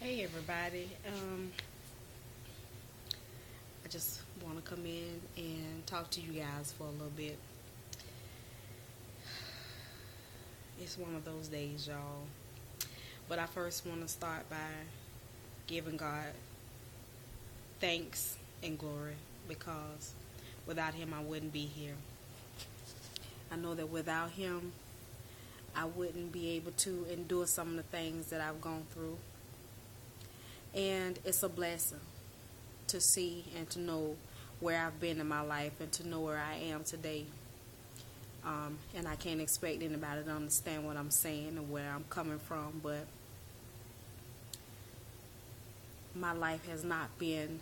Hey everybody. I just want to come in and talk to you guys for a little bit. It's one of those days, y'all. But I first want to start by giving God thanks and glory because without Him, I wouldn't be here. I know that without Him, I wouldn't be able to endure some of the things that I've gone through. And it's a blessing to see and to know where I've been in my life and to know where I am today. And I can't expect anybody to understand what I'm saying and where I'm coming from, but my life has not been,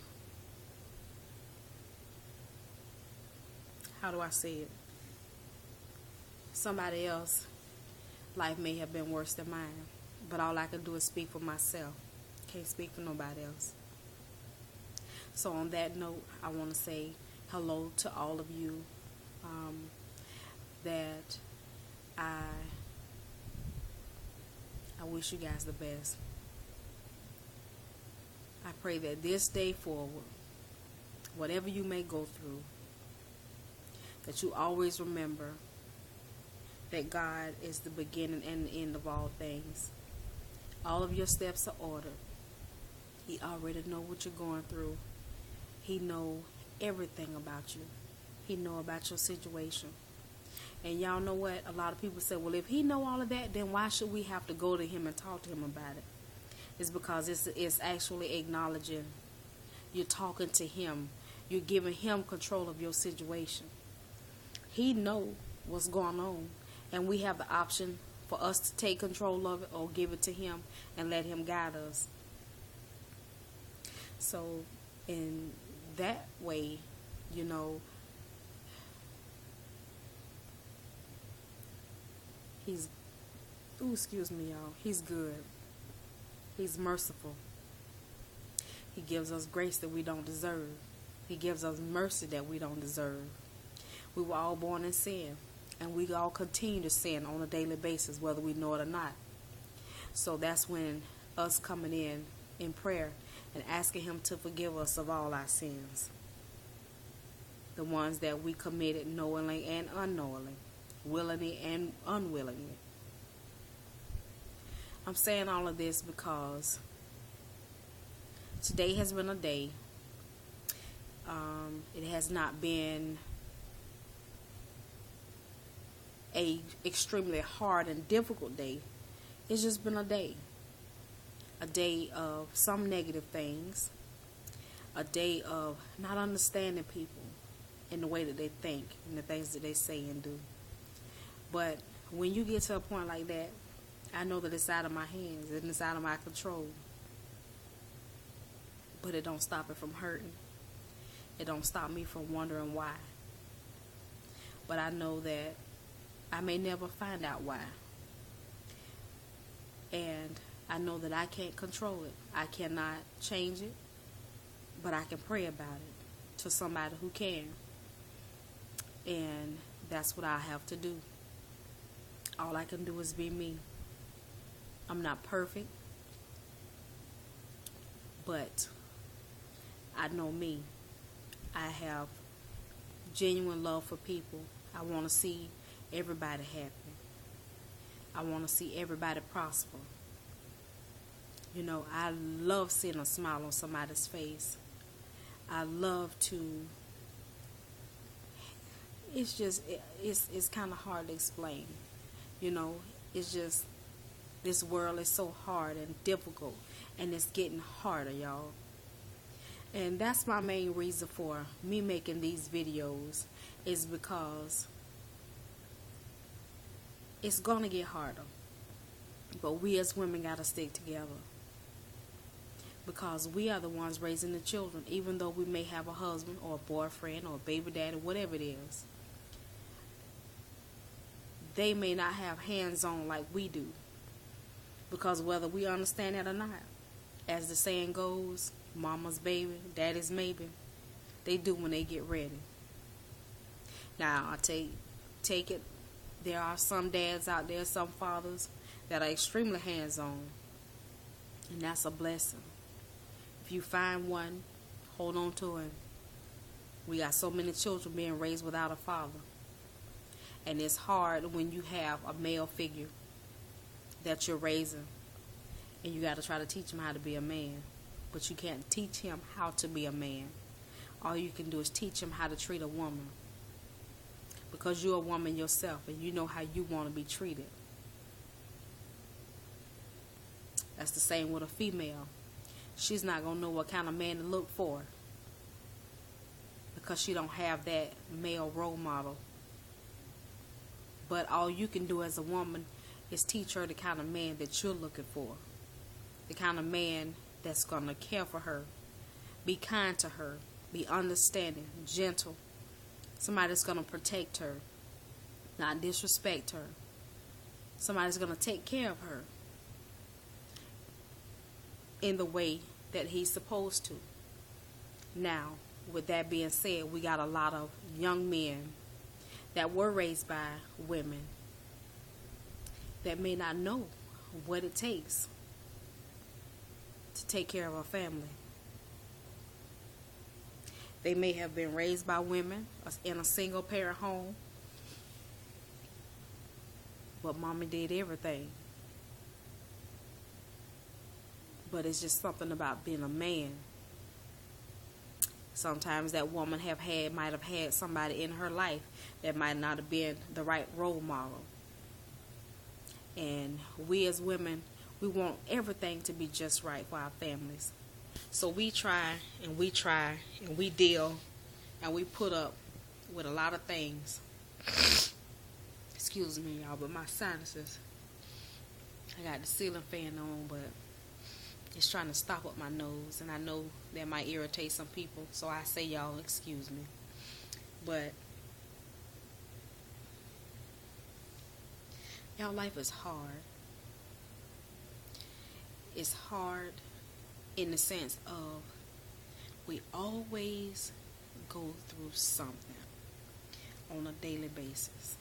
how do I say it? Somebody else life may have been worse than mine, but all I can do is speak for myself. Can't speak for nobody else. So on that note, I want to say hello to all of you that I I wish you guys the best. I pray that this day forward, whatever you may go through, that you always remember that God is the beginning and the end of all things. All of your steps are ordered. He already know what you're going through. He know everything about you. He know about your situation. And y'all know what? A lot of people say, well, if he know all of that, then why should we have to go to him and talk to him about it? It's because it's actually acknowledging you're talking to him. You're giving him control of your situation. He know what's going on. And we have the option for us to take control of it or give it to him and let him guide us. So in that way, you know, he's, excuse me, y'all. He's good. He's merciful. He gives us grace that we don't deserve. He gives us mercy that we don't deserve. We were all born in sin, and we all continue to sin on a daily basis, whether we know it or not. So that's when us coming in prayer and asking him to forgive us of all our sins, the ones that we committed knowingly and unknowingly, willingly and unwillingly. I'm saying all of this because today has been a day. It has not been a extremely hard and difficult day. It's just been a day of some negative things, a day of not understanding people in the way that they think and the things that they say and do. But when you get to a point like that, I know that it's out of my hands and it's out of my control. But it don't stop it from hurting. It don't stop me from wondering why. But I know that I may never find out why. And I know that I can't control it. I cannot change it. But I can pray about it to somebody who can. And that's what I have to do. All I can do is be me. I'm not perfect. But I know me. I have genuine love for people. I want to see everybody happy. I want to see everybody prosper. You know, I love seeing a smile on somebody's face. I love to, it's kind of hard to explain. You know, it's just, this world is so hard and difficult, and it's getting harder, y'all. And that's my main reason for me making these videos, is because it's going to get harder. But we as women got to stick together. Because we are the ones raising the children, even though we may have a husband or a boyfriend or a baby daddy, whatever it is. They may not have hands-on like we do. Because whether we understand it or not, as the saying goes, mama's baby, daddy's maybe. They do when they get ready. Now, I take it, there are some dads out there, some fathers, that are extremely hands-on. And that's a blessing. If you find one, hold on to him. We got so many children being raised without a father. And it's hard when you have a male figure that you're raising. And you got to try to teach him how to be a man. But you can't teach him how to be a man. All you can do is teach him how to treat a woman. Because you're a woman yourself and you know how you want to be treated. That's the same with a female. She's not going to know what kind of man to look for. Because she don't have that male role model. But all you can do as a woman is teach her the kind of man that you're looking for. The kind of man that's going to care for her. Be kind to her. Be understanding. Gentle. Somebody that's going to protect her. Not disrespect her. Somebody that's going to take care of her. In the way that he's supposed to. Now, with that being said, we got a lot of young men that were raised by women that may not know what it takes to take care of a family. They may have been raised by women in a single parent home, but mommy did everything. But it's just something about being a man. Sometimes that woman might have had somebody in her life that might not have been the right role model. And we as women, we want everything to be just right for our families. So we try and we deal and we put up with a lot of things. Excuse me, y'all, but my sinuses. I got the ceiling fan on, but it's trying to stop up my nose, and I know that might irritate some people, so I say y'all excuse me. But y'all, life is hard. It's hard in the sense of we always go through something on a daily basis.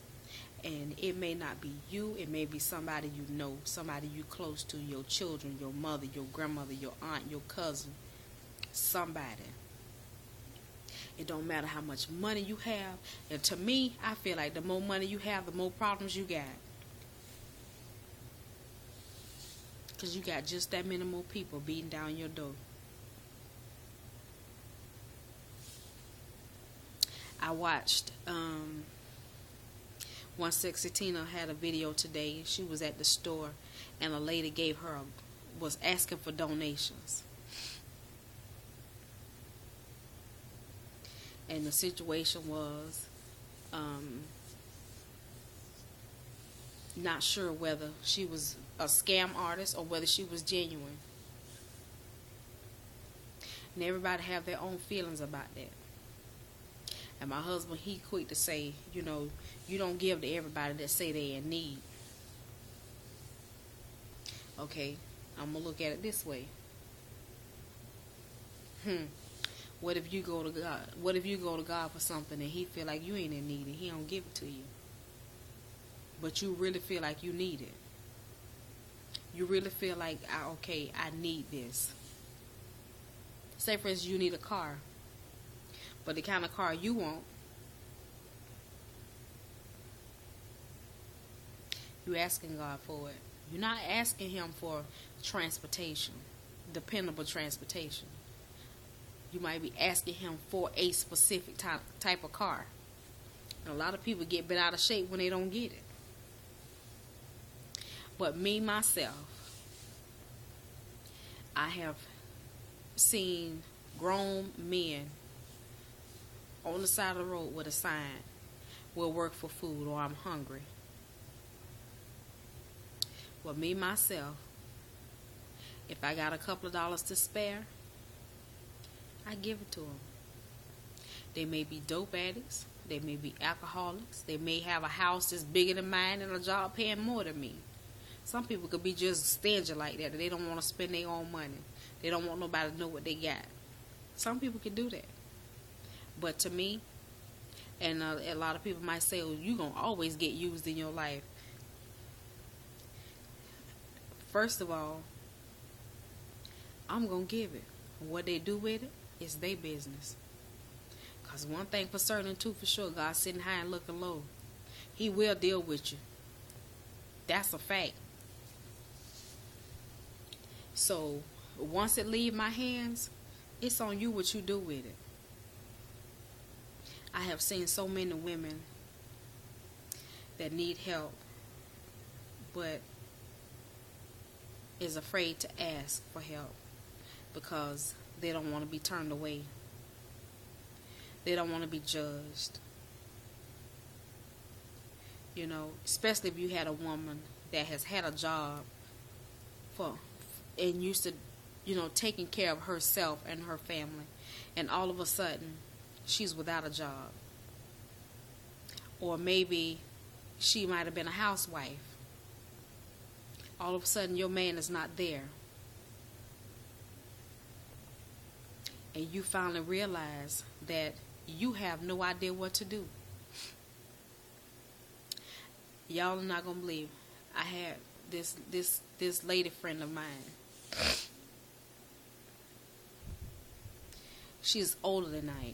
And it may not be you, it may be somebody you know, somebody you close to, your children, your mother, your grandmother, your aunt, your cousin, somebody. It don't matter how much money you have. And to me, I feel like the more money you have, the more problems you got. Because you got just that many more people beating down your door. I watched... One Sexy Tina had a video today. She was at the store and a lady was asking for donations. And the situation was not sure whether she was a scam artist or whether she was genuine. And everybody have their own feelings about that. And my husband, he quick to say, you don't give to everybody that say they in need. Okay, I'm going to look at it this way. What if you go to God? What if you go to God for something and he feel like you ain't in need and he don't give it to you? But you really feel like you need it. You really feel like, okay, I need this. Say, for instance, you need a car. But the kind of car you want, you're asking God for it. You're not asking him for transportation, dependable transportation. You might be asking him for a specific type of car. And a lot of people get bent out of shape when they don't get it. But me, myself, I have seen grown men on the side of the road with a sign, "We'll work for food," or "I'm hungry." Well, me, myself, if I got a couple of dollars to spare, I give it to them. They may be dope addicts. They may be alcoholics. They may have a house that's bigger than mine and a job paying more than me. Some people could be just stingy like that. They don't want to spend their own money. They don't want nobody to know what they got. Some people can do that. But to me, and a lot of people might say, "Oh, you're going to always get used in your life." First of all, I'm going to give it. What they do with it is their business. Because one thing for certain and two for sure, God's sitting high and looking low. He will deal with you. That's a fact. So once it leave my hands, it's on you what you do with it. I have seen so many women that need help, but is afraid to ask for help because they don't want to be turned away. They don't want to be judged. You know, especially if you had a woman that has had a job and used to, taking care of herself and her family, and all of a sudden she's without a job. Or maybe she might have been a housewife. All of a sudden your man is not there. And you finally realize that you have no idea what to do. Y'all are not going to believe. I had this lady friend of mine. She's older than I am.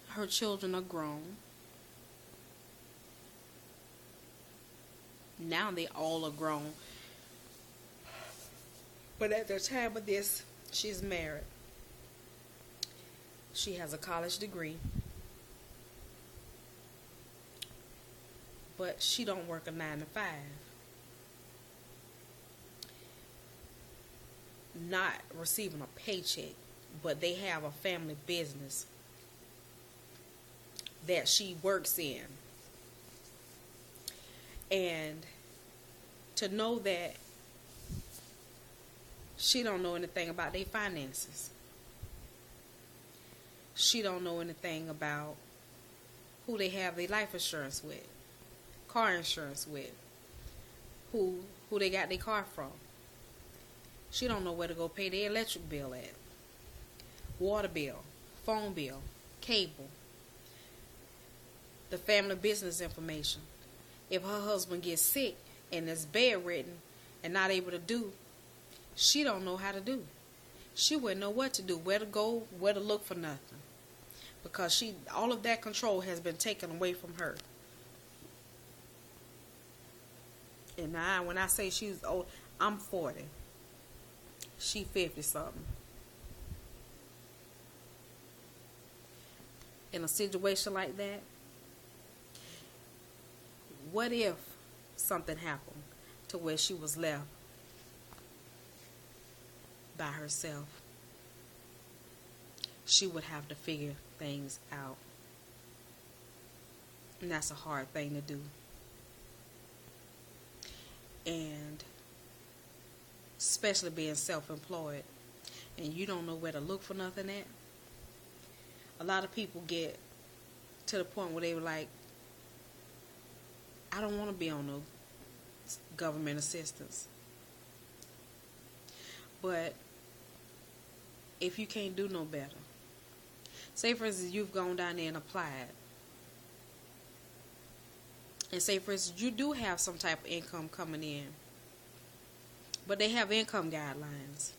Her children are grown. Now they all are grown. But at the time of this, she's married. She has a college degree. But she don't work a 9 to 5. Not receiving a paycheck, but they have a family business that she works in. And to know that she don't know anything about their finances. She don't know anything about who they have their life insurance with, car insurance with, who they got their car from. She don't know where to go pay their electric bill at, water bill, phone bill, cable, the family business information. If her husband gets sick and is bedridden and not able to do, she don't know how to do. She wouldn't know what to do, where to go, where to look for nothing. Because all of that control has been taken away from her. And now, when I say she's old, I'm 40. She 50 something. In a situation like that, what if something happened to where she was left by herself? She would have to figure things out. And that's a hard thing to do. And especially being self-employed and you don't know where to look for nothing at. A lot of people get to the point where they were like, I don't want to be on no government assistance. But if you can't do no better, say for instance you've gone down there and applied, and say for instance you do have some type of income coming in, but they have income guidelines,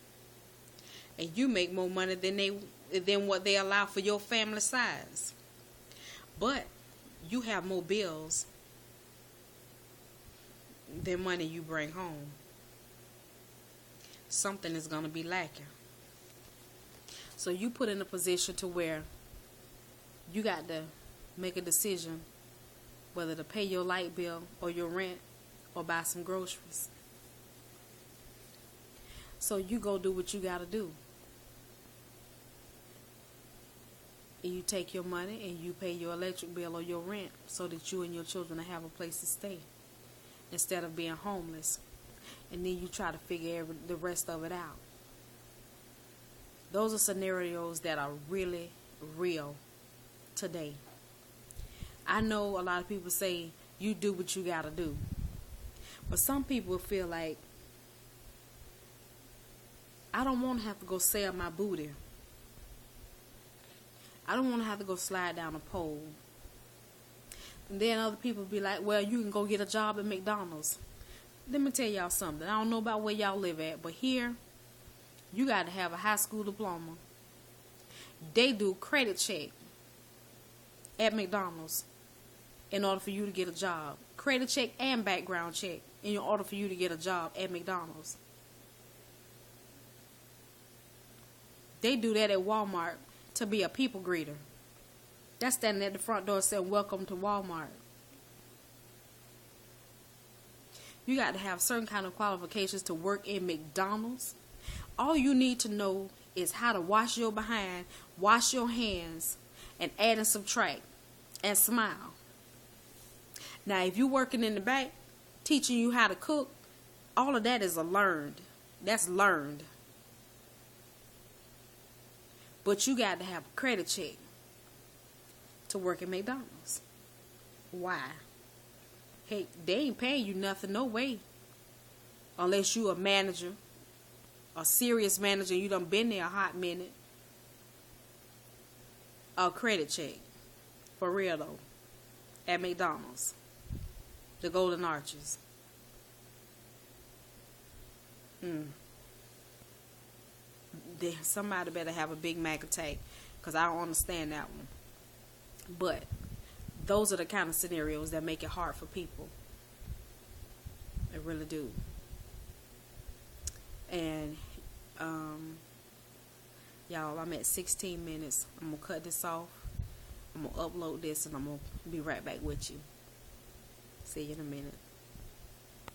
and you make more money than what they allow for your family size, but you have more bills than money you bring home. Something is going to be lacking. So you put in a position to where you got to make a decision whether to pay your light bill or your rent or buy some groceries. So you go do what you got to do. And you take your money and you pay your electric bill or your rent so that you and your children have a place to stay instead of being homeless. And then you try to figure the rest of it out. Those are scenarios that are really real today. I know a lot of people say you do what you got to do. But some people feel like, I don't want to have to go sell my booty. I don't want to have to go slide down a pole. And then other people be like, well, you can go get a job at McDonald's. Let me tell y'all something. I don't know about where y'all live at, but here, you got to have a high school diploma. They do credit check at McDonald's in order for you to get a job. Credit check and background check in order for you to get a job at McDonald's. They do that at Walmart to be a people greeter. That's standing at the front door saying, "Welcome to Walmart." You got to have certain kind of qualifications to work in McDonald's. All you need to know is how to wash your behind, wash your hands, and add and subtract, and smile. Now, if you're working in the back, teaching you how to cook, all of that is learned. That's learned. But you got to have a credit check to work at McDonald's. Why? Hey, they ain't paying you nothing, no way. Unless you a manager, a serious manager, you done been there a hot minute. A credit check. For real though. At McDonald's. The Golden Arches. Somebody better have a Big Mac attack, because I don't understand that one. But those are the kind of scenarios that make it hard for people. They really do. And y'all, I'm at 16 minutes. I'm gonna cut this off. I'm gonna upload this, and I'm gonna be right back with you. See you in a minute.